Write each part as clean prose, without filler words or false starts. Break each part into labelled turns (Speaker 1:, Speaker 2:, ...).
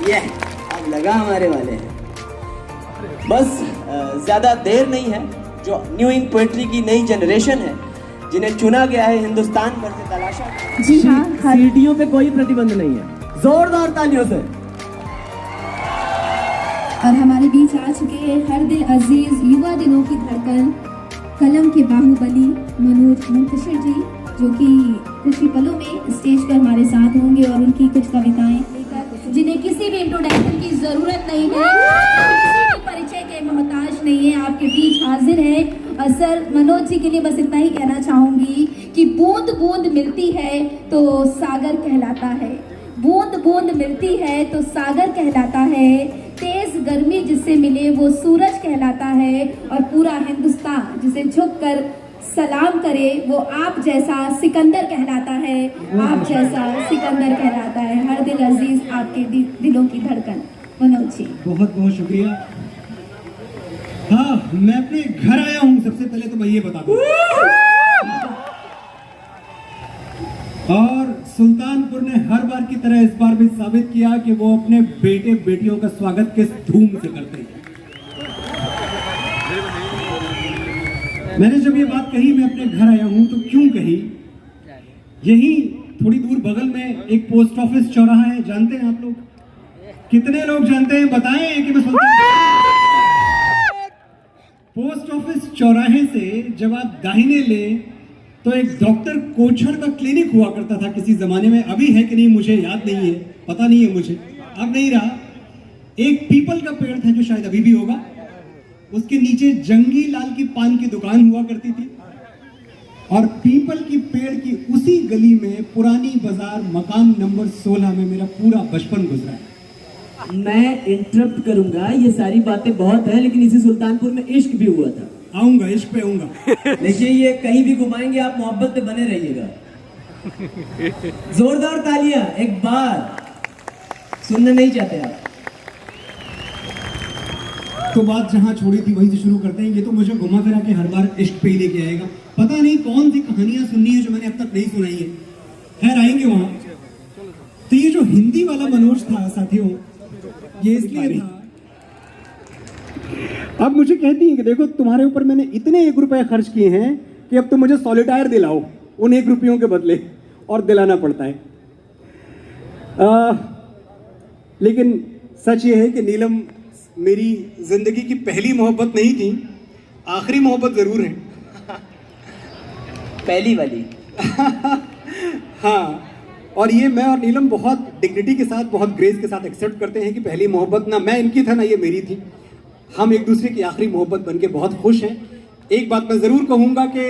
Speaker 1: ये अब लगा हमारे वाले हैं। बस ज़्यादा देर नहीं है, जो न्यू इंक पोएट्री की नई जनरेशन है जिन्हें चुना गया है हिंदुस्तान भर से तलाशा।
Speaker 2: जी हाँ,
Speaker 1: सीढ़ियों पे कोई प्रतिबंध नहीं है। जोरदार तालियों से।
Speaker 2: और हमारे बीच आ चुके हैं हर दिल अजीज युवा दिनों की धड़कन, कलम के बाहुबली मनोज मुंतशिर जी, जो कि कुछ ही पलों में स्टेज पर हमारे साथ होंगे और उनकी कुछ कविताएं लेकर, जिन्हें किसी भी इंट्रोडक्शन की जरूरत नहीं है, किसी भी परिचय के मोहताज नहीं है, आपके बीच हाजिर है। और सर मनोज जी के लिए बस इतना ही कहना चाहूंगी कि बूंद बूंद मिलती है तो सागर कहलाता है, बूंद बूंद मिलती है तो सागर कहलाता है, तेज गर्मी जिससे मिले वो सूरज कहलाता है, और पूरा हिंदुस्तान जिसे झुककर सलाम करे वो आप जैसा सिकंदर कहलाता है, आप जैसा सिकंदर कहलाता है। हर दिल अजीज आपके दिलों की धड़कन। मनोज जी
Speaker 3: बहुत बहुत शुक्रिया। हाँ, मैं अपने घर आया हूँ, सबसे पहले तो मैं ये बता दूं। और सुल्तानपुर ने हर बार की तरह इस बार भी साबित किया कि वो अपने बेटे बेटियों का स्वागत किस धूम से करते हैं। मैंने जब ये बात कही मैं अपने घर आया हूं तो क्यों कही, यही थोड़ी दूर बगल में एक पोस्ट ऑफिस चौराहा है, जानते हैं आप लोग? कितने लोग जानते हैं बताएं कि मैं पोस्ट ऑफिस चौराहे से जब आप दाहिने ले तो एक डॉक्टर कोछड़ का क्लिनिक हुआ करता था किसी जमाने में, अभी है कि नहीं मुझे याद नहीं है, पता नहीं है मुझे, अब नहीं रहा। एक पीपल का पेड़ था जो शायद अभी भी होगा, उसके नीचे जंगी लाल की पान की दुकान हुआ करती थी, और पीपल की पेड़ की उसी गली में पुरानी बाजार मकान नंबर 16 में मेरा पूरा बचपन गुजरा है।
Speaker 1: मैं इंटरप्ट करूंगा, ये सारी बातें बहुत है, लेकिन इसी सुल्तानपुर में इश्क भी हुआ था।
Speaker 3: आऊंगा, इश्क पे आऊंगा।
Speaker 1: देखिए ये कहीं भी घुमाएंगे आप, मोहब्बत पे बने रहिएगा। जोरदार तालियां एक बार, सुनना नहीं चाहते आप?
Speaker 3: तो बात जहां छोड़ी थी वहीं से शुरू करते हैं। ये तो मुझे घुमा फिरा के हर बार इश्क पे ही लेके आएगा, पता नहीं कौन सी कहानियां सुननी है जो मैंने अब तक नहीं सुनाई है। खैर आएंगे वहां। तो ये जो हिंदी वाला मनोज था साथियों, ये इसलिए था, अब मुझे कहती हैं कि देखो तुम्हारे ऊपर मैंने इतने 1 रुपए खर्च किए हैं कि अब तुम मुझे सॉलिटायर दिलाओ उन 1 रुपयों के बदले, और दिलाना पड़ता है। लेकिन सच ये है कि नीलम मेरी जिंदगी की पहली मोहब्बत नहीं थी, आखिरी मोहब्बत जरूर है।
Speaker 1: पहली वाली।
Speaker 3: हाँ, और ये मैं और नीलम बहुत डिग्निटी के साथ, बहुत ग्रेस के साथ एक्सेप्ट करते हैं कि पहली मोहब्बत ना मैं इनकी था ना ये मेरी थी। हम एक दूसरे की आखिरी मोहब्बत बनके बहुत खुश हैं। एक बात मैं जरूर कहूंगा कि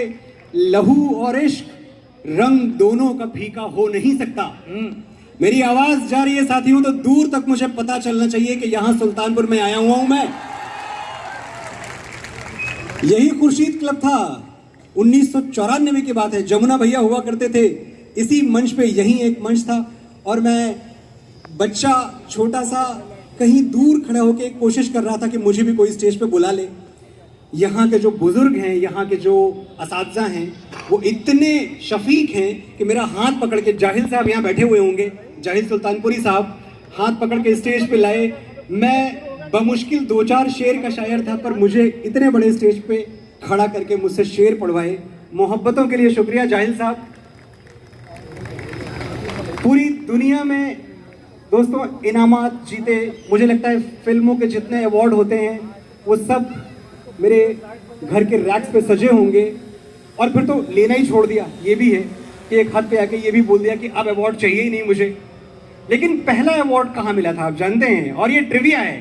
Speaker 3: लहू और इश्क रंग दोनों का फीका हो नहीं सकता। मेरी आवाज जा रही है साथियों तो दूर तक मुझे पता चलना चाहिए कि यहां सुल्तानपुर में आया हुआ हूं मैं। यही खुर्शीद क्लब था, 1994 की बात है, जमुना भैया हुआ करते थे इसी मंच पे, यही एक मंच था, और मैं बच्चा छोटा सा कहीं दूर खड़ा होकर कोशिश कर रहा था कि मुझे भी कोई स्टेज पे बुला ले। यहाँ के जो बुजुर्ग हैं, यहाँ के जो असातिज़ा हैं, वो इतने शफीक हैं कि मेरा हाथ पकड़ के, जाहिल साहब यहाँ बैठे हुए होंगे, जाहिल सुल्तानपुरी साहब हाथ पकड़ के स्टेज पे लाए। मैं बमुश्किल 2-4 शेर का शायर था, पर मुझे इतने बड़े स्टेज पे खड़ा करके मुझसे शेर पढ़वाए। मोहब्बतों के लिए शुक्रिया जाहिल साहब। पूरी दुनिया में दोस्तों इनामात जीते, मुझे लगता है फिल्मों के जितने अवार्ड होते हैं वो सब मेरे घर के रैक्स पे सजे होंगे, और फिर तो लेना ही छोड़ दिया। ये भी है कि एक हद पे आके ये भी बोल दिया कि अब अवार्ड चाहिए ही नहीं मुझे। लेकिन पहला अवार्ड कहाँ मिला था आप जानते हैं? और ये ट्रिविया है,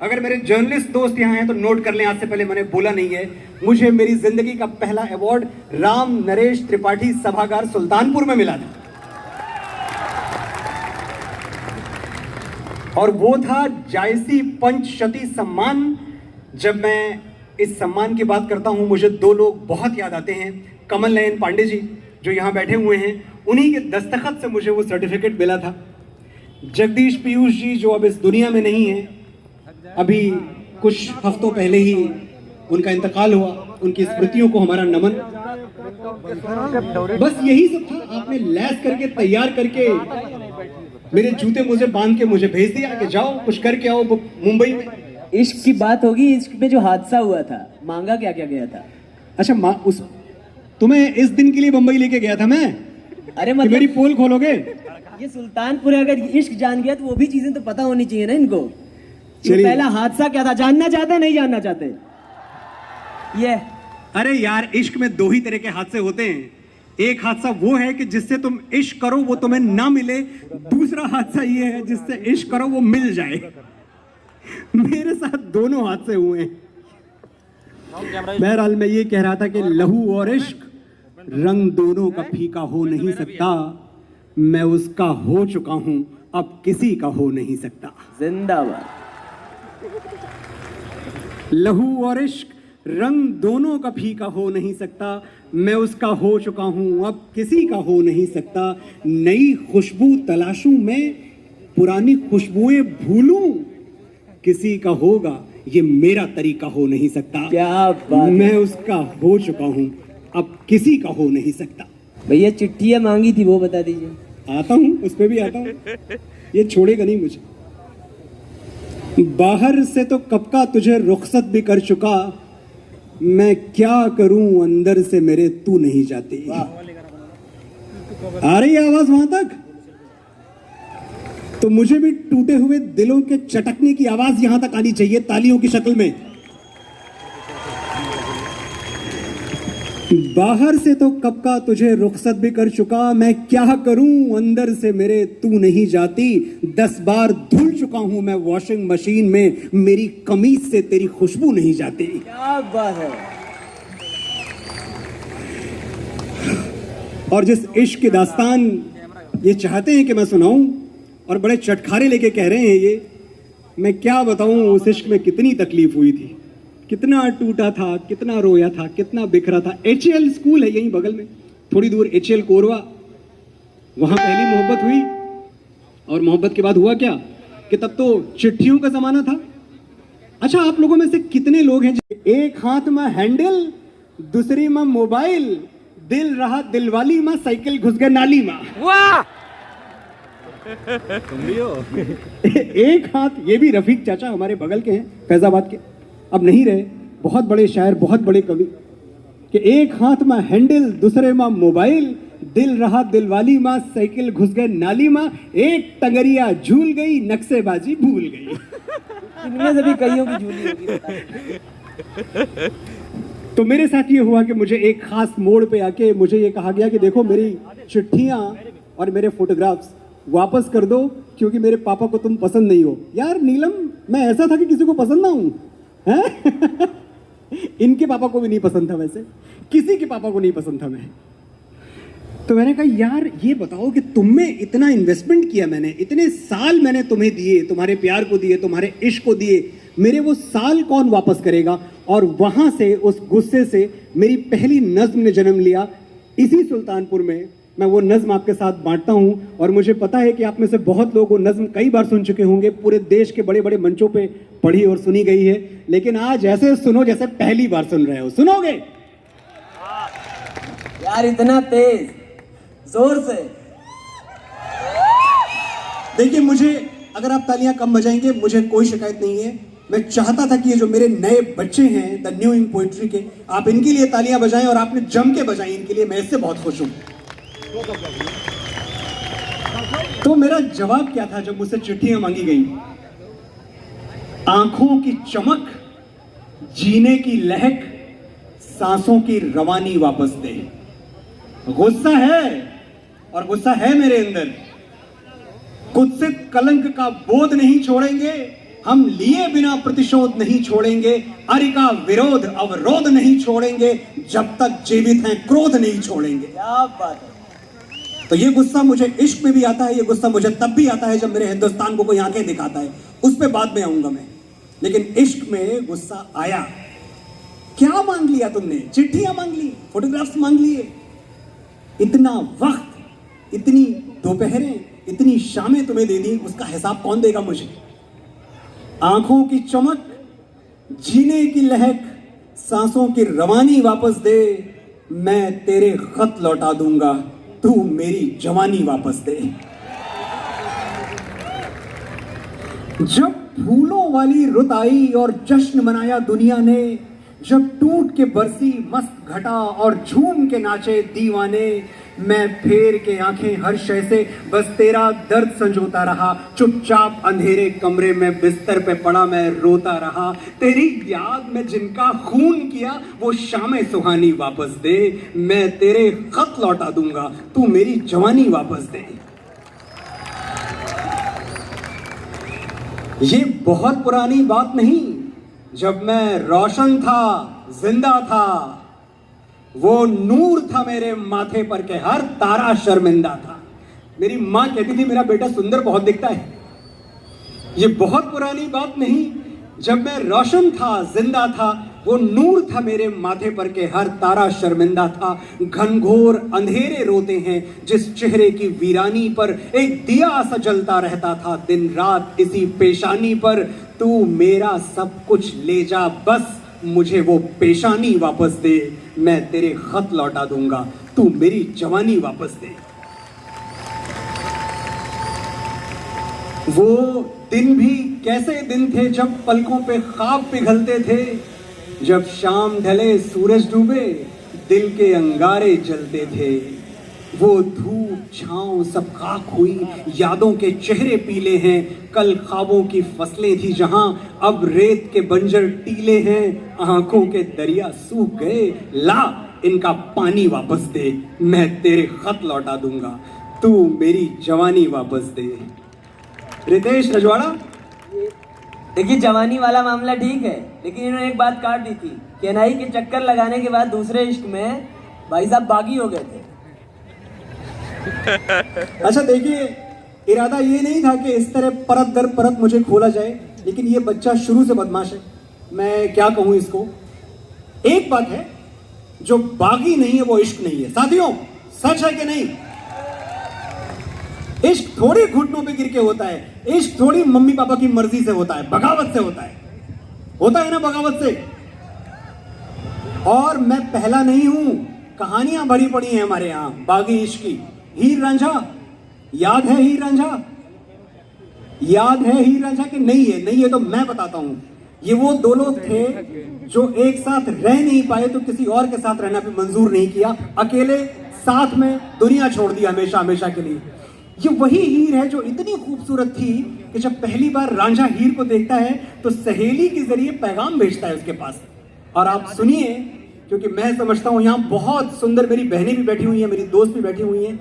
Speaker 3: अगर मेरे जर्नलिस्ट दोस्त यहाँ हैं तो नोट कर लें, आज से पहले मैंने बोला नहीं है। मुझे मेरी जिंदगी का पहला अवार्ड राम नरेश त्रिपाठी सभागार सुल्तानपुर में मिला था, और वो था जायसी पंचशती सम्मान। जब मैं इस सम्मान की बात करता हूं मुझे 2 लोग बहुत याद आते हैं। कमल नयन पांडे जी जो यहाँ बैठे हुए हैं, उन्हीं के दस्तखत से मुझे वो सर्टिफिकेट मिला था। जगदीश पीयूष जी जो अब इस दुनिया में नहीं है, अभी कुछ हफ्तों पहले ही उनका इंतकाल हुआ, उनकी स्मृतियों को हमारा नमन। बस यही सब था, आपने लैस करके तैयार करके मेरे जूते मुझे बांध के मुझे भेज दिया कि जाओ कुछ करके आओ मुंबई में।
Speaker 1: इश्क की बात होगी, इश्क में जो हादसा हुआ था, मांगा क्या क्या गया था?
Speaker 3: अच्छा उस तुम्हें इस दिन के लिए मुंबई लेके गया था मैं।
Speaker 1: अरे
Speaker 3: कि
Speaker 1: मतलब
Speaker 3: मेरी पोल खोलोगे?
Speaker 1: ये सुल्तानपुर है, अगर इश्क जान गया तो वो भी चीजें तो पता होनी चाहिए ना इनको।
Speaker 3: चलिए।
Speaker 1: पहला हादसा क्या था, जानना चाहते नहीं जानना चाहते? ये
Speaker 3: अरे यार, इश्क में दो ही तरह के हादसे होते हैं। एक हादसा वो है कि जिससे तुम इश्क करो वो तुम्हें ना मिले, दूसरा हादसा ये है जिससे इश्क करो वो मिल जाए। मेरे साथ दोनों हादसे हुए हैं। बहरहाल मैं ये कह रहा था कि लहू और इश्क रंग दोनों का फीका हो नहीं सकता, मैं उसका हो चुका हूं, अब किसी का हो नहीं सकता।
Speaker 1: जिंदाबाद।
Speaker 3: लहू और इश्क रंग दोनों का फीका हो नहीं सकता, मैं उसका हो चुका हूं, अब किसी का हो नहीं सकता। नई खुशबू तलाशूं मैं, पुरानी खुशबुएं भूलूं, किसी का होगा ये मेरा तरीका हो नहीं सकता।
Speaker 1: क्या बात,
Speaker 3: मैं उसका हो चुका हूं, अब किसी का हो नहीं सकता।
Speaker 1: भैया चिट्ठियां मांगी थी वो बता दीजिए।
Speaker 3: आता हूं, उस पे भी आता हूं, ये छोड़ेगा नहीं मुझे। बाहर से तो कब का तुझे रुखसत भी कर चुका, मैं क्या करूं अंदर से मेरे तू नहीं जाती। आ रही है आवाज वहां तक? तो मुझे भी टूटे हुए दिलों के चटकने की आवाज यहां तक आनी चाहिए, तालियों की शक्ल में। बाहर से तो कब का तुझे रुखसत भी कर चुका, मैं क्या करूं अंदर से मेरे तू नहीं जाती। 10 बार धुल चुका हूं मैं वॉशिंग मशीन में, मेरी कमीज से तेरी खुशबू नहीं जाती।
Speaker 1: क्या बात है।
Speaker 3: और जिस इश्क की दास्तान ये चाहते हैं कि मैं सुनाऊं और बड़े चटखारे लेके कह रहे हैं ये, मैं क्या बताऊं उस इश्क में कितनी तकलीफ हुई थी, कितना टूटा था, कितना रोया था, कितना बिखरा था। HL स्कूल है यहीं बगल में, थोड़ी दूर HL कोरवा, वहां पहली मोहब्बत हुई। और मोहब्बत के बाद हुआ क्या कि तब तो चिट्ठियों का जमाना था। अच्छा, आप लोगों में से कितने लोग हैं एक हाथ में हैंडल, दूसरी में मोबाइल, दिल रहा दिलवाली में, साइकिल घुस गए नाली में।
Speaker 1: वाह,
Speaker 3: तुम भी हो। एक हाथ, ये भी रफीक चाचा हमारे बगल के हैं, फैजाबाद के, अब नहीं रहे, बहुत बड़े शायर, बहुत बड़े कवि, कि एक हाथ में हैंडल, दूसरे में मोबाइल, दिल रहा दिलवाली माँ, साइकिल घुस गए नाली माँ, एक टंगरिया झूल गई, नक्शेबाजी भूल गई।
Speaker 1: इनमें से भी कईयों की झूली होगी।
Speaker 3: तो मेरे साथ ये हुआ कि मुझे एक खास मोड़ पे आके मुझे ये कहा गया कि देखो मेरी चिट्ठियां और मेरे फोटोग्राफ्स वापस कर दो क्योंकि मेरे पापा को तुम पसंद नहीं हो। यार नीलम, मैं ऐसा था कि किसी को पसंद ना हूं हैं? इनके पापा को भी नहीं पसंद था, वैसे किसी के पापा को नहीं पसंद था मैं। तो मैंने कहा यार ये बताओ कि तुम में इतना इन्वेस्टमेंट किया मैंने, इतने साल मैंने तुम्हें दिए, तुम्हारे प्यार को दिए, तुम्हारे इश्क को दिए, मेरे वो साल कौन वापस करेगा। और वहां से, उस गुस्से से मेरी पहली नज्म ने जन्म लिया। इसी सुल्तानपुर में मैं वो नज्म आपके साथ बांटता हूं। और मुझे पता है कि आप में से बहुत लोग वो नज्म कई बार सुन चुके होंगे, पूरे देश के बड़े बड़े मंचों पे पढ़ी और सुनी गई है, लेकिन आज ऐसे सुनो जैसे पहली बार सुन रहे हो। सुनोगे
Speaker 1: यार इतना तेज, जोर से।
Speaker 3: देखिए, मुझे अगर आप तालियां कम बजाएंगे मुझे कोई शिकायत नहीं है। मैं चाहता था कि ये जो मेरे नए बच्चे हैं द न्यू इन पोएट्री के, आप इनके लिए तालियां बजाएं और आपने जम के बजाई इनके लिए, मैं इससे बहुत खुश हूं। तो मेरा जवाब क्या था जब मुझसे चिट्ठियां मांगी गई? आंखों की चमक, जीने की लहक, सांसों की रवानी वापस दे। गुस्सा है, और गुस्सा है मेरे अंदर। कुत्सित कलंक का बोध नहीं छोड़ेंगे हम, लिए बिना प्रतिशोध नहीं छोड़ेंगे, अरि का विरोध अवरोध नहीं छोड़ेंगे, जब तक जीवित हैं क्रोध नहीं छोड़ेंगे।
Speaker 1: क्या बात है।
Speaker 3: तो ये गुस्सा मुझे इश्क में भी आता है, ये गुस्सा मुझे तब भी आता है जब मेरे हिंदुस्तान को कोई आंखें दिखाता है, उस पे बाद में आऊंगा मैं। लेकिन इश्क में गुस्सा आया। क्या मांग लिया तुमने? चिट्ठियां मांग ली, फोटोग्राफ्स मांग लिए। इतना वक्त, इतनी दोपहरें, इतनी शामें तुम्हें दे दी, उसका हिसाब कौन देगा मुझे? आंखों की चमक, जीने की लहक, सांसों की रवानी वापस दे, मैं तेरे खत लौटा दूंगा, तू मेरी जवानी वापस दे। जब फूलों वाली रुत आई और जश्न मनाया दुनिया ने, जब टूट के बरसी मस्त घटा और झूम के नाचे दीवाने, मैं फेर के आंखें हर शय से बस तेरा दर्द संजोता रहा। चुपचाप अंधेरे कमरे में बिस्तर पे पड़ा मैं रोता रहा। तेरी याद में जिनका खून किया वो शामें सुहानी वापस दे। मैं तेरे खत लौटा दूंगा, तू मेरी जवानी वापस दे। ये बहुत पुरानी बात नहीं, जब मैं रोशन था, जिंदा था, वो नूर था मेरे माथे पर के हर तारा शर्मिंदा था। मेरी मां कहती थी मेरा बेटा सुंदर बहुत दिखता है। ये बहुत पुरानी बात नहीं, जब मैं रोशन था, जिंदा था, वो नूर था मेरे माथे पर के हर तारा शर्मिंदा था। घनघोर अंधेरे रोते हैं जिस चेहरे की वीरानी पर एक दिया सा जलता रहता था दिन रात इसी पेशानी पर। तू मेरा सब कुछ ले जा, बस मुझे वो पेशानी वापस दे। मैं तेरे खत लौटा दूंगा, तू मेरी जवानी वापस दे। वो दिन भी कैसे दिन थे जब पलकों पे ख्वाब पिघलते थे, जब शाम ढले सूरज डूबे दिल के अंगारे जलते थे। वो धूप छांव सब खाक हुई, यादों के चेहरे पीले हैं। कल ख्वाबों की फसलें थी जहां, अब रेत के बंजर टीले हैं। आंखों के दरिया सूख गए, ला इनका पानी वापस दे। मैं तेरे खत लौटा दूंगा, तू मेरी जवानी वापस दे। रितेश रजवाड़ा।
Speaker 1: देखिए जवानी वाला मामला ठीक है, लेकिन इन्होंने एक बात काट दी थी कि एनआई के चक्कर लगाने के बाद दूसरे इश्क में भाई साहब बागी हो गए थे।
Speaker 3: अच्छा देखिए, इरादा ये नहीं था कि इस तरह परत दर परत मुझे खोला जाए, लेकिन ये बच्चा शुरू से बदमाश है। मैं क्या कहूं इसको। एक बात है, जो बागी नहीं है वो इश्क नहीं है। साथियों, सच है कि नहीं? इश्क थोड़ी घुटनों पे गिर के होता है, इश्क थोड़ी मम्मी पापा की मर्जी से होता है, बगावत से होता है ना, बगावत से। और मैं पहला नहीं हूं, कहानियां भरी पड़ी हैं हमारे यहां बागी इश्क की। हीर रांझा, याद है हीर रांझा? याद है हीर रांझा कि नहीं है? नहीं है तो मैं बताता हूं। ये वो दो लोग थे जो एक साथ रह नहीं पाए तो किसी और के साथ रहना भी मंजूर नहीं किया, अकेले साथ में दुनिया छोड़ दी हमेशा हमेशा के लिए। ये वही हीर है जो इतनी खूबसूरत थी कि जब पहली बार रांझा हीर को देखता है तो सहेली के जरिए पैगाम भेजता है उसके पास। और आप सुनिए, क्योंकि मैं समझता हूं यहां बहुत सुंदर मेरी बहनें भी बैठी हुई हैं, मेरी दोस्त भी बैठी हुई हैं।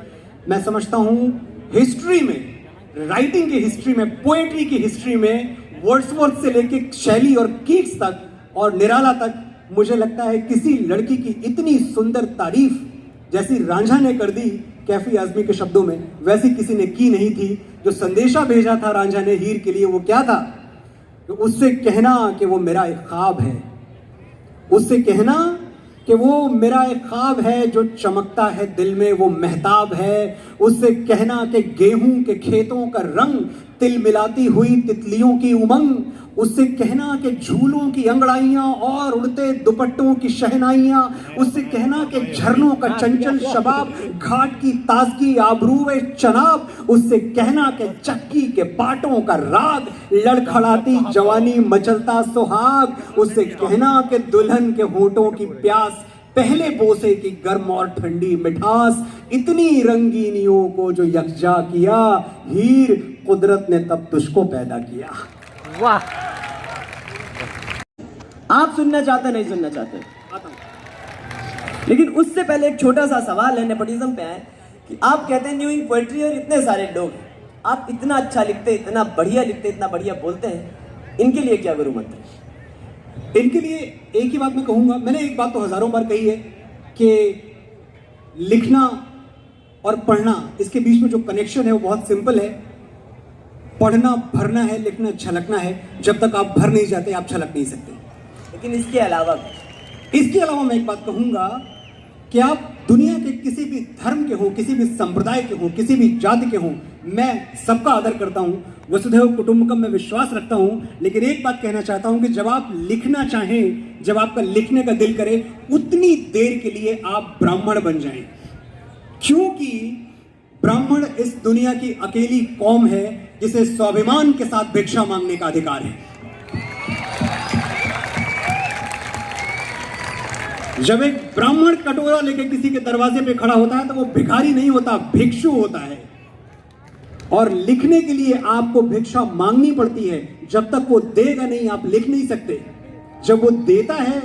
Speaker 3: मैं समझता हूं हिस्ट्री में, राइटिंग की हिस्ट्री में, पोएट्री की हिस्ट्री में, वर्ड्सवर्थ से लेके शैली और कीट्स तक और निराला तक, मुझे लगता है किसी लड़की की इतनी सुंदर तारीफ जैसी रांझा ने कर दी कैफी आजमी के शब्दों में, वैसी किसी ने की नहीं थी। जो संदेशा भेजा था रांझा ने हीर के लिए वो क्या था? तो उससे कहना कि वो मेरा एक ख्वाब है, उससे कहना कि वो मेरा एक ख्वाब है जो चमकता है दिल में, वो महताब है। उससे कहना कि गेहूं के खेतों का रंग तिल मिलाती हुई तितलियों की उमंग। उससे कहना कि झूलों की अंगड़ाइयां और उड़ते दुपट्टों की शहनाइयां। उससे कहना कि झरनों का चंचल शबाब, घाट की ताजगी आबरूए चनाब। उससे कहना कि चक्की के पाटों का राग, लड़खड़ाती जवानी मचलता सुहाग। उससे कहना कि दुल्हन के होठों की प्यास, पहले बोसे की गर्म और ठंडी मिठास। इतनी रंगीनियों को जो यकजा किया, हीर कुदरत ने तब तुझको पैदा किया।
Speaker 1: वाह! आप सुनना चाहते नहीं सुनना चाहते, लेकिन उससे पहले एक छोटा सा सवाल है, नेपोटिज्म पे है कि आप कहते हैं न्यू इन पोएट्री और इतने सारे लोग, आप इतना अच्छा लिखते, इतना बढ़िया लिखते, इतना बढ़िया बोलते हैं, इनके लिए क्या गुरु मंत्र?
Speaker 3: इनके लिए एक ही बात मैं कहूंगा, मैंने एक बात तो हजारों बार कही है कि लिखना और पढ़ना, इसके बीच में जो कनेक्शन है वो बहुत सिंपल है। पढ़ना भरना है, लिखना झलकना है। जब तक आप भर नहीं जाते आप झलक नहीं सकते।
Speaker 1: लेकिन इसके अलावा
Speaker 3: मैं एक बात कहूंगा कि आप दुनिया के किसी भी धर्म के हो, किसी भी संप्रदाय के हो, किसी भी जाति के हो, मैं सबका आदर करता हूं, वसुधैव कुटुंबकम में विश्वास रखता हूं। लेकिन एक बात कहना चाहता हूं कि जब आप लिखना चाहें, जब आपका लिखने का दिल करे, उतनी देर के लिए आप ब्राह्मण बन जाएं। क्योंकि ब्राह्मण इस दुनिया की अकेली कौम है जिसे स्वाभिमान के साथ भिक्षा मांगने का अधिकार है। जब एक ब्राह्मण कटोरा लेके किसी के दरवाजे पे खड़ा होता है तो वो भिखारी नहीं होता, भिक्षु होता है। और लिखने के लिए आपको भिक्षा मांगनी पड़ती है। जब तक वो देगा नहीं आप लिख नहीं सकते। जब वो देता है,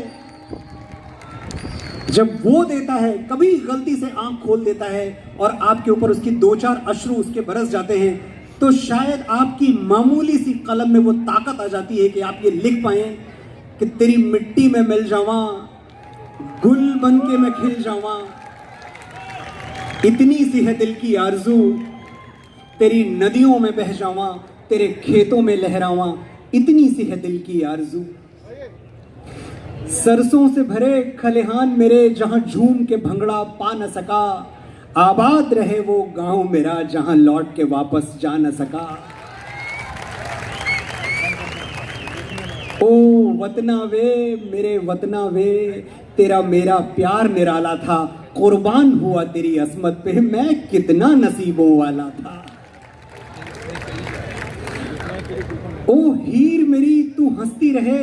Speaker 3: जब वो देता है, कभी गलती से आंख खोल देता है और आपके ऊपर उसकी 2-4 अश्रु उसके बरस जाते हैं, तो शायद आपकी मामूली सी कलम में वो ताकत आ जाती है कि आप ये लिख पाए कि तेरी मिट्टी में मिल जावा, गुल बन के मैं खिल जावा, इतनी सी है दिल की आरज़ू, तेरी नदियों में बह जावा, तेरे खेतों में लहरावा, इतनी सी है दिल की आरज़ू। सरसों से भरे खलिहान मेरे जहां झूम के भंगड़ा पा न सका, आबाद रहे वो गांव मेरा जहां लौट के वापस जा न सका। ओ वतना वे मेरे वतना वे, तेरा मेरा प्यार निराला था, कुर्बान हुआ तेरी असमत पे मैं कितना नसीबों वाला था। ओ हीर मेरी तू हंसती रहे,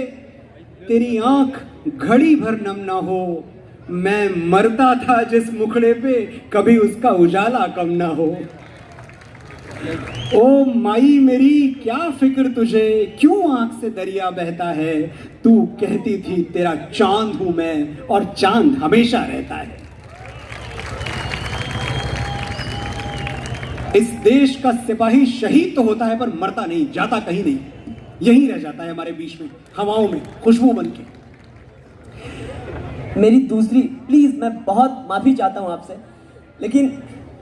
Speaker 3: तेरी आंख घड़ी भर नम ना हो, मैं मरता था जिस मुखड़े पे कभी उसका उजाला कम ना हो। ओ माई मेरी क्या फिक्र तुझे, क्यों आंख से दरिया बहता है, तू कहती थी तेरा चांद हूं मैं और चांद हमेशा रहता है। इस देश का सिपाही शहीद तो होता है पर मरता नहीं, जाता कहीं नहीं, यहीं रह जाता है हमारे बीच में, हवाओं में खुशबू बन के।
Speaker 1: मेरी दूसरी, प्लीज मैं बहुत माफी चाहता हूं आपसे, लेकिन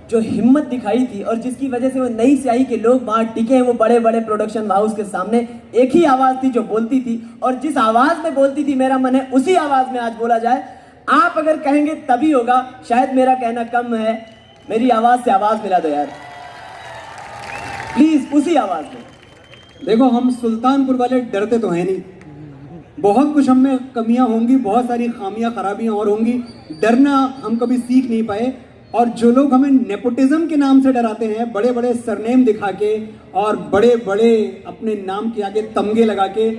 Speaker 1: जो हिम्मत दिखाई थी और जिसकी वजह से वो नई स्याही के लोग वहां टिके हैं, वो बड़े बड़े प्रोडक्शन हाउस के सामने एक ही आवाज थी जो बोलती थी, और जिस आवाज में बोलती थी मेरा मन है उसी आवाज में आज बोला जाए। आप अगर कहेंगे तभी होगा, शायद मेरा कहना कम है, मेरी आवाज से आवाज मिला दो यार प्लीज, उसी आवाज में।
Speaker 3: देखो हम सुल्तानपुर वाले डरते तो हैं नहीं, बहुत कुछ हम में कमियां होंगी, बहुत सारी खामियां खराबियां और होंगी, डरना हम कभी सीख नहीं पाए। और जो लोग हमें नेपोटिज्म के नाम से डराते हैं, बड़े बड़े सरनेम दिखा के और बड़े बड़े अपने नाम के आगे तमगे लगा के,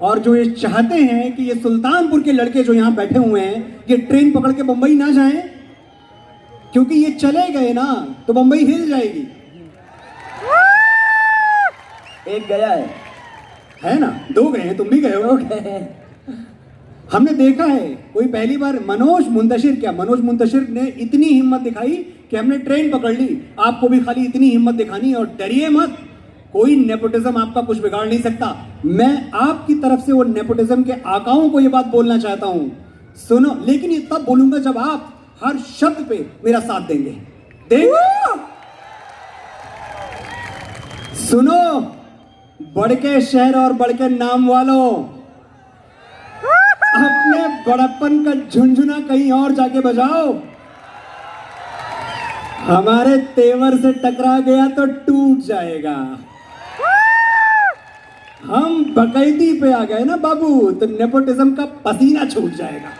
Speaker 3: और जो ये चाहते हैं कि ये सुल्तानपुर के लड़के जो यहाँ बैठे हुए हैं ये ट्रेन पकड़ के बंबई ना जाएं, क्योंकि ये चले गए ना तो बंबई हिल जाएगी।
Speaker 1: एक गया है
Speaker 3: ना, 2 गए हैं, तुम भी गए हो। हमने देखा है, कोई पहली बार मनोज मुंतशिर ने इतनी हिम्मत दिखाई कि हमने ट्रेन पकड़ ली। आपको भी खाली इतनी हिम्मत दिखानी है, और डरिए मत, कोई नेपोटिज्म आपका कुछ बिगाड़ नहीं सकता। मैं आपकी तरफ से वो नेपोटिज्म के आकाओं को ये बात बोलना चाहता हूं, सुनो, लेकिन ये तब बोलूंगा जब आप हर शब्द पे मेरा साथ देंगे। सुनो, बढ़ के शहर और बढ़ के नाम वालों, अपने बड़प्पन का झुंझुना कहीं और जाके बजाओ। हमारे तेवर से टकरा गया तो टूट जाएगा। हम बकैती पे आ गए ना बाबू, तो नेपोटिज्म का पसीना छूट जाएगा।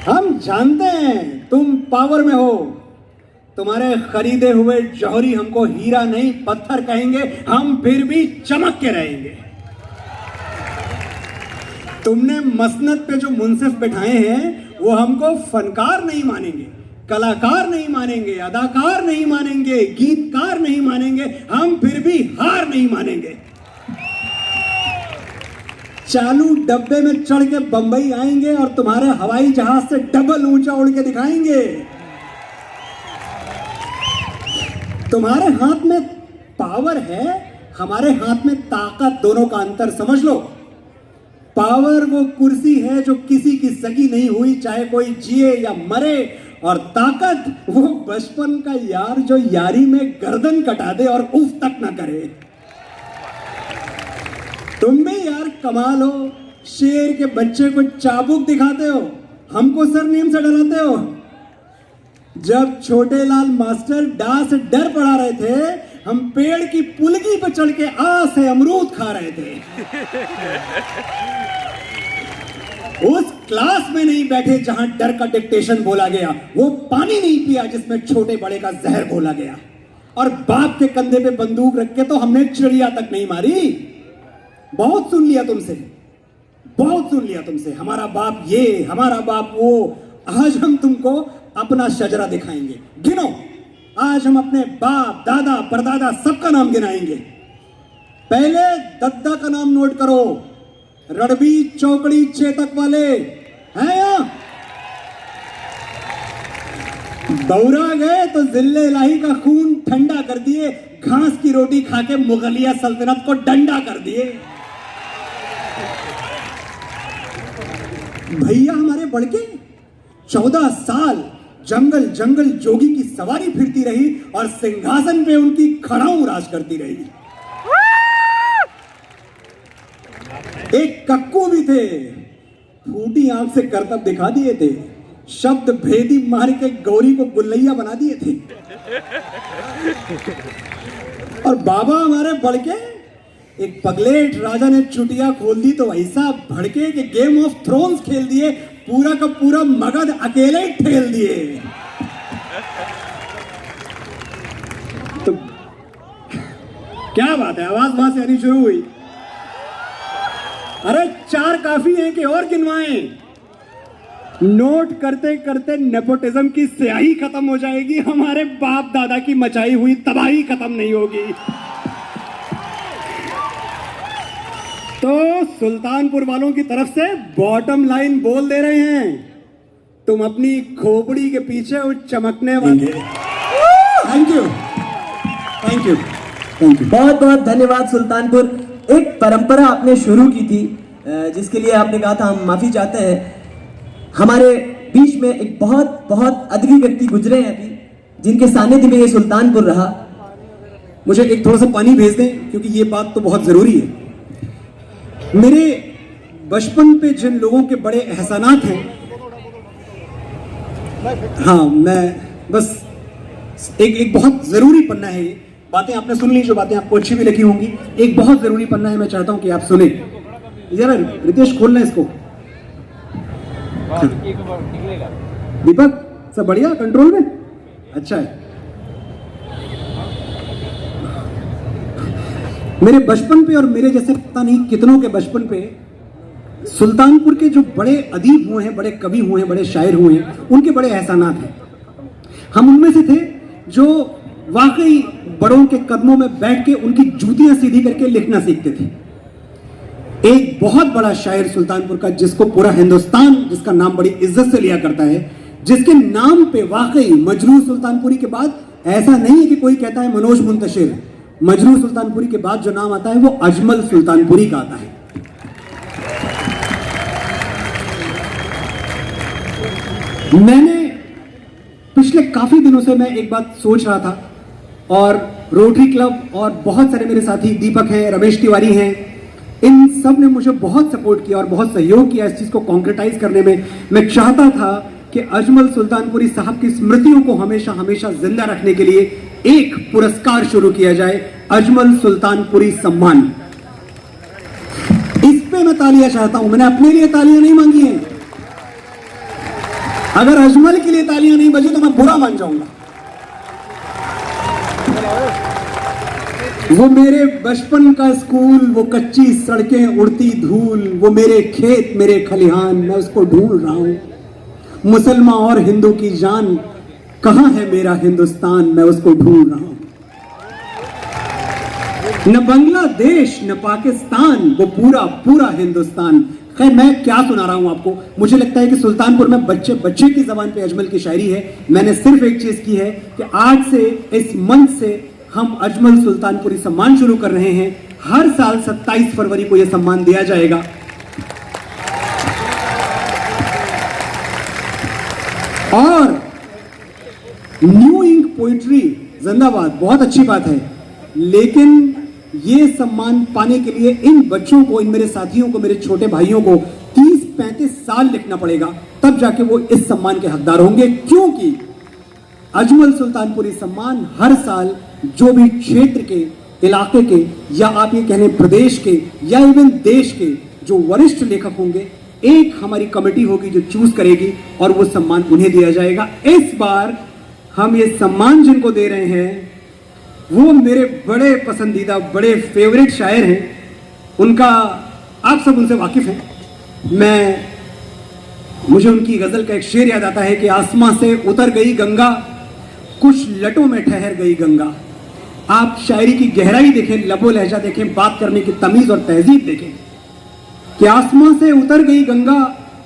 Speaker 3: हम जानते हैं तुम पावर में हो, तुम्हारे खरीदे हुए जौहरी हमको हीरा नहीं पत्थर कहेंगे, हम फिर भी चमक के रहेंगे। तुमने मसनद पे जो मुंसिफ बैठाए हैं वो हमको फनकार नहीं मानेंगे, कलाकार नहीं मानेंगे, अदाकार नहीं मानेंगे, गीतकार नहीं मानेंगे, हम फिर भी हार नहीं मानेंगे। चालू डब्बे में चढ़ के बंबई आएंगे और तुम्हारे हवाई जहाज से डबल ऊंचा उड़ के दिखाएंगे। तुम्हारे हाथ में पावर है, हमारे हाथ में ताकत, दोनों का अंतर समझ लो। पावर वो कुर्सी है जो किसी की सगी नहीं हुई, चाहे कोई जिए या मरे, और ताकत वो बचपन का यार जो यारी में गर्दन कटा दे और उफ तक ना करे। तुम भी यार कमाल हो, शेर के बच्चे को चाबुक दिखाते हो, हमको सरनेम से डराते हो। जब छोटे लाल मास्टर डा से डर पढ़ा रहे थे, हम पेड़ की पुलकी पर चढ़ के आ से अमरूद खा रहे थे। उस क्लास में नहीं बैठे जहां डर का डिक्टेशन बोला गया, वो पानी नहीं पिया जिसमें छोटे बड़े का जहर बोला गया। और बाप के कंधे पे बंदूक रख के तो हमने चिड़िया तक नहीं मारी। बहुत सुन लिया तुमसे, बहुत सुन लिया तुमसे, हमारा बाप ये, हमारा बाप वो। आज हम तुमको अपना शजरा दिखाएंगे। गिनो, आज हम अपने बाप, दादा, परदादा सबका नाम गिनाएंगे। पहले दद्दा का नाम नोट करो, रड़बी, चौकड़ी, चेतक वाले हैं यहां? दौरा गए तो जिले इलाही का खून ठंडा कर दिए, घास की रोटी खा के मुगलिया सल्तनत को डंडा कर दिए। भैया हमारे बड़के 14 साल जंगल जंगल जोगी की सवारी फिरती रही और सिंहासन पे उनकी खड़ाऊ राज करती रही। एक कक्कू भी थे, फूटी आंख से करतब दिखा दिए थे, शब्द भेदी मार के गौरी को गुल्लैया बना दिए थे। और बाबा हमारे बड़के, एक पगलेट राजा ने चुटिया खोल दी तो ऐसा भड़के कि गेम ऑफ थ्रोन्स खेल दिए, पूरा का पूरा मगध अकेले ही ठेल दिए। तो क्या बात है, आवाज वहां से आनी शुरू हुई। अरे 4 काफी हैं कि और गिनवाएं? नोट करते करते नेपोटिज्म की स्याही खत्म हो जाएगी, हमारे बाप दादा की मचाई हुई तबाही खत्म नहीं होगी। तो सुल्तानपुर वालों की तरफ से बॉटम लाइन बोल दे रहे हैं, तुम अपनी खोपड़ी के पीछे उस चमकने वाले। Thank you, thank you, thank you.
Speaker 1: बहुत बहुत धन्यवाद सुल्तानपुर। एक परंपरा आपने शुरू की थी जिसके लिए आपने कहा था हम माफी चाहते हैं। हमारे बीच में एक बहुत बहुत अदबी व्यक्ति गुजरे हैं अभी, जिनके सानिध्य में ये सुल्तानपुर रहा।
Speaker 3: मुझे एक थोड़ा सा पानी भेज दें क्योंकि ये बात तो बहुत जरूरी है। मेरे बचपन पे जिन लोगों के बड़े एहसानात हैं, हाँ मैं बस एक बहुत जरूरी पन्ना है ये। बातें आपने सुन ली, जो बातें आपको अच्छी भी लगी होंगी। एक बहुत जरूरी पन्ना है, मैं चाहता हूं कि आप सुने। जरा रितेश खोलना इसको। दीपक सब बढ़िया, कंट्रोल में? अच्छा है। मेरे बचपन पे और मेरे जैसे पता नहीं कितनों के बचपन पे सुल्तानपुर के जो बड़े अदीब हुए हैं, बड़े कवि हुए हैं, बड़े शायर हुए हैं, उनके बड़े एहसानात हैं। हम उनमें से थे जो वाकई बड़ों के कदमों में बैठ के उनकी जूतियां सीधी करके लिखना सीखते थे। एक बहुत बड़ा शायर सुल्तानपुर का, जिसको पूरा हिंदुस्तान जिसका नाम बड़ी इज्जत से लिया करता है, जिसके नाम पे वाकई मजरू सुल्तानपुरी के बाद ऐसा नहीं है कि कोई कहता है मनोज मुंतशिर, मजरू सुल्तानपुरी के बाद जो नाम आता है वो अजमल सुल्तानपुरी का आता है। मैंने पिछले काफी दिनों से मैं एक बात सोच रहा था, और रोटरी क्लब और बहुत सारे मेरे साथी दीपक हैं, रमेश तिवारी हैं, इन सब ने मुझे बहुत सपोर्ट किया और बहुत सहयोग किया इस चीज को कॉन्क्रेटाइज करने में। मैं चाहता था कि अजमल सुल्तानपुरी साहब की स्मृतियों को हमेशा हमेशा जिंदा रखने के लिए एक पुरस्कार शुरू किया जाए, अजमल सुल्तानपुरी सम्मान। इस पे मैं तालियां चाहता हूं, मैंने अपने लिए तालियां नहीं मांगी हैं। अगर अजमल के लिए तालियां नहीं बजी तो मैं बुरा मान जाऊंगा। वो मेरे बचपन का स्कूल, वो कच्ची सड़कें, उड़ती धूल, वो मेरे खेत, मेरे खलिहान, मैं उसको ढूंढ रहा हूं। मुसलमान और हिंदू की जान, कहां है मेरा हिंदुस्तान, मैं उसको ढूंढ रहा हूं। न बांग्लादेश न पाकिस्तान, वो पूरा पूरा हिंदुस्तान। खैर मैं क्या सुना रहा हूं आपको, मुझे लगता है कि सुल्तानपुर में बच्चे बच्चे की जबान पे अजमल की शायरी है। मैंने सिर्फ एक चीज की है कि आज से इस मंच से हम अजमल सुल्तानपुरी सम्मान शुरू कर रहे हैं। हर साल 27 फरवरी को यह सम्मान दिया जाएगा। और न्यू इंक पोइट्री जिंदाबाद, बहुत अच्छी बात है, लेकिन ये सम्मान पाने के लिए इन बच्चों को, इन मेरे साथियों को, मेरे छोटे भाइयों को 30-35 साल लिखना पड़ेगा, तब जाके वो इस सम्मान के हकदार होंगे। क्योंकि अजमल सुल्तानपुरी सम्मान हर साल जो भी क्षेत्र के, इलाके के, या आप ये कह लें प्रदेश के, या इवन देश के जो वरिष्ठ लेखक होंगे, एक हमारी कमेटी होगी जो चूज करेगी और वो सम्मान उन्हें दिया जाएगा। इस बार हम ये सम्मान जिनको दे रहे हैं वो मेरे बड़े पसंदीदा बड़े फेवरेट शायर हैं, उनका आप सब उनसे वाकिफ हैं। मुझे उनकी गजल का एक शेर याद आता है कि आसमां से उतर गई गंगा, कुछ लटों में ठहर गई गंगा। आप शायरी की गहराई देखें, लबो लहजा देखें, बात करने की तमीज और तहजीब देखें कि आसमां से उतर गई गंगा,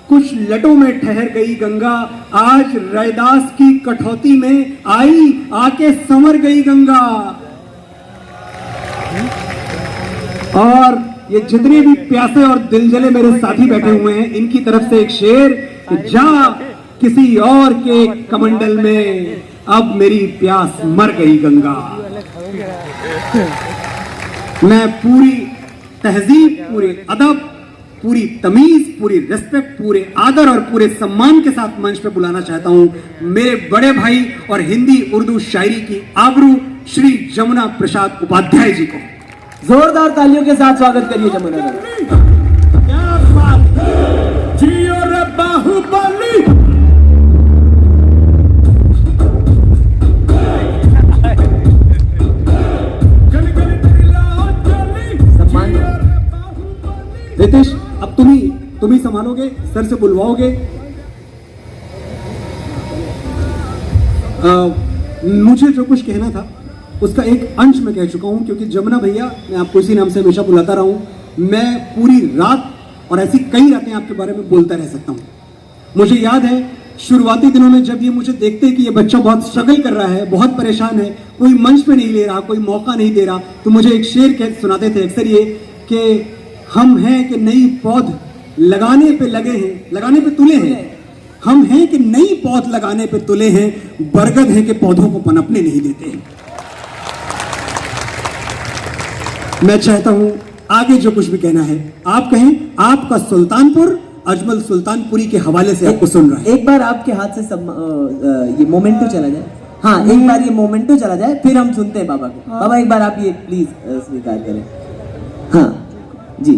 Speaker 3: कुछ लटों में ठहर गई गंगा, आज रैदास की कठौती में आई आके संवर गई गंगा। और ये जितने भी प्यासे और दिलजले मेरे साथी बैठे हुए हैं, इनकी तरफ से एक शेर कि जा किसी और के कमंडल में, अब मेरी प्यास मर गई गंगा। मैं पूरी तहजीब, पूरे अदब, पूरी तमीज, पूरी रिस्पेक्ट, पूरे आदर और पूरे सम्मान के साथ मंच पे बुलाना चाहता हूं मेरे बड़े भाई और हिंदी उर्दू शायरी की आबरू श्री जमुना प्रसाद उपाध्याय जी को।
Speaker 1: जोरदार तालियों के साथ स्वागत करिए जमुना जी।
Speaker 3: क्या बात है, जियो रे बाहुबली।
Speaker 1: सम्मान
Speaker 3: रितेश, अब तुम ही संभालोगे, सर से बुलवाओगे। मुझे जो कुछ कहना था उसका एक अंश मैं कह चुका हूं, क्योंकि जमुना भैया, मैं आपको इसी नाम से हमेशा बुलाता रहा हूं। मैं पूरी रात और ऐसी कई रातें आपके बारे में बोलता रह सकता हूं। मुझे याद है शुरुआती दिनों में जब ये मुझे देखते कि ये बच्चा बहुत स्ट्रगल कर रहा है, बहुत परेशान है, कोई मंच पे नहीं ले रहा, कोई मौका नहीं दे रहा, तो मुझे एक शेर कह सुनाते थे अक्सर ये कि हम हैं कि नई पौध लगाने पे लगे हैं, लगाने पे तुले हैं। हम हैं कि नई पौध लगाने पे तुले हैं, बरगद है कि पौधों को पनपने नहीं देते हैं। मैं चाहता हूं आगे जो कुछ भी कहना है आप कहें। आपका सुल्तानपुर अजमल सुल्तानपुरी के हवाले से आपको सुन रहा है।
Speaker 1: एक बार आपके हाथ से ये मोमेंटो चला जाए। हाँ, एक बार ये मोमेंटो चला जाए, फिर हम सुनते हैं बाबा को। बाबा एक बार आप ये प्लीज स्वीकार करें। हाँ जी।